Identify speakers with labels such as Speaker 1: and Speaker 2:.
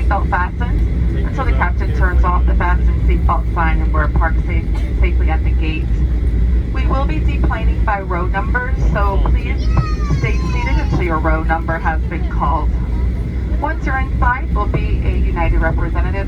Speaker 1: seatbelt fastened until the captain turns off the fasten seatbelt sign and we're parked safely at the gate. We will be deplaning by row numbers, so please stay seated until your row number has been called. Once you're inside, will be a United representative